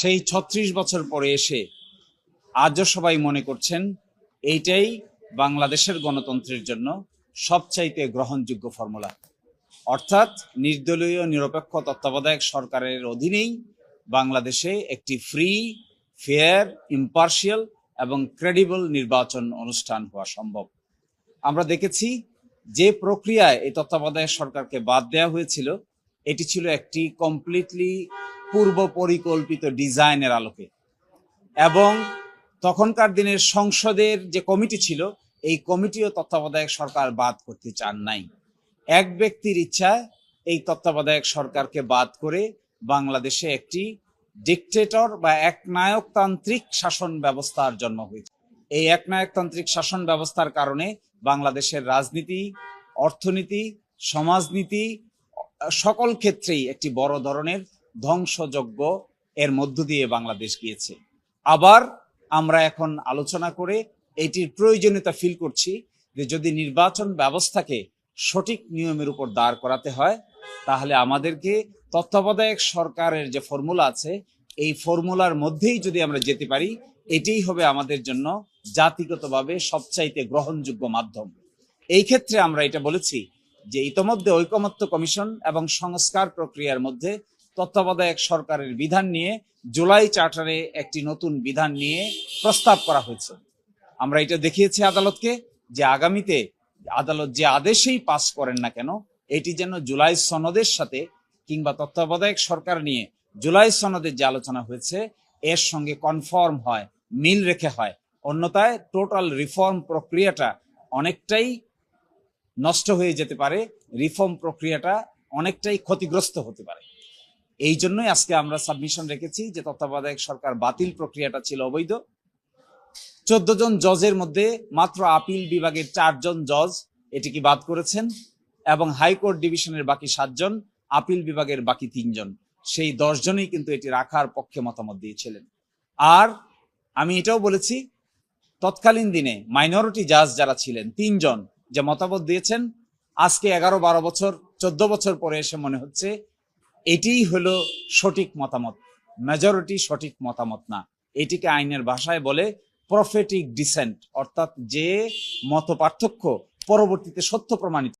সেই ৩৬ বছর পরে এসে আজও সবাই মনে করছেন এইটাই বাংলাদেশের গণতন্ত্রের জন্য সবচাইতে গ্রহণযোগ্য ফর্মুলা, অর্থাৎ নির্দলীয় নিরপেক্ষ তত্ত্বাবধায়ক সরকারের অধীনেই বাংলাদেশে একটি ফ্রি, ফেয়ার, ইম্পার্শিয়াল এবং ক্রেডিবল নির্বাচন অনুষ্ঠান হওয়া সম্ভব। আমরা দেখেছি যে প্রক্রিয়ায় এই তত্ত্বাবধায়ক সরকারকে বাদ দেওয়া হয়েছিল, এটি ছিল একটি কমপ্লিটলি পূর্ব পরিকল্পিত ডিজাইনের আলোকে, এবং তখনকার দিনের সংসদের যে কমিটি ছিল, এই কমিটিও তত্ত্বাবধায়ক সরকার বাদ করতে চান নাই। এক ব্যক্তির ইচ্ছায় এই তত্ত্বাবধায়ক সরকারকে বাদ করে বাংলাদেশে একটি ডিকটেটর বা একনায়কতান্ত্রিক শাসন ব্যবস্থার জন্ম হয়েছে। এই একনায়কতান্ত্রিক শাসন ব্যবস্থার কারণে বাংলাদেশের রাজনীতি, অর্থনীতি, সমাজনীতি সকল ক্ষেত্রেই একটি বড় ধরনের ধ্বংসযজ্ঞ এর মধ্য দিয়ে বাংলাদেশ গিয়েছে। আবার আমরা এখন আলোচনা করে এটির প্রয়োজনীয়তা ফিল করছি যে যদি নির্বাচন ব্যবস্থাকে সঠিক নিয়মের উপর দাঁড় করাতে হয়, তাহলে আমাদেরকে তত্ত্বাবধায়ক সরকারের যে ফর্মুলা আছে, এই ফর্মুলার মধ্যেই যদি আমরা যেতে পারি, এটাই হবে আমাদের জন্য জাতিগতভাবে সবচাইতে গ্রহণযোগ্য মাধ্যম। এই ক্ষেত্রে আমরা এটা বলেছি যে ইতোমধ্যে ঐকমত্য কমিশন এবং সংস্কার প্রক্রিয়ার মধ্যে তত্ত্বাবধায়ক সরকারের বিধান নিয়ে জুলাই চার্টারে একটি নতুন বিধান নিয়ে প্রস্তাব করা হয়েছে। আমরা এটা দেখিয়েছি আদালতকে যে আগামীতে আদালত যে আদেশেই পাস করেন না কেন, এটি যেন জুলাই সনদের সাথে কিংবা তত্ত্বাবধায়ক সরকার নিয়ে জুলাই সনদের যে আলোচনা হয়েছে এর সঙ্গে কনফর্ম হয়, মিল রেখে হয়। অন্যথায় টোটাল রিফর্ম প্রক্রিয়াটা অনেকটাই নষ্ট হয়ে যেতে পারে, রিফর্ম প্রক্রিয়াটা অনেকটাই ক্ষতিগ্রস্ত হতে পারে। এই জন্যই আজকে আমরা সাবমিশন রেখেছি যে তত্ত্বাবধায়ক সরকার বাতিল প্রক্রিয়াটা ছিল অবৈধ। 14 জন জজের মধ্যে মাত্র আপিল বিভাগের 4 জন জজ এটিকে বাদ করেছেন, এবং হাইকোর্ট ডিভিশনের বাকি 7 জন, আপিল বিভাগের বাকি 3 জন, সেই 10 জনই কিন্তু এটি রাখার পক্ষে মতামত দিয়েছিলেন। আর আমি এটাও বলেছি তৎকালীন দিনে মাইনরিটি জাজ যারা ছিলেন 3 জন যে মতামত দিয়েছেন, আজকে 11-12 বছর 14 বছর পরে এসে মনে হচ্ছে এটিই হলো সঠিক মতামত। মেজরিটি সঠিক মতামত না, এটিকে আইনের ভাষায় বলে প্রফেটিক ডিসেন্ট, অর্থাৎ যে মত পার্থক্য পরবর্তীতে সত্য প্রমাণিত।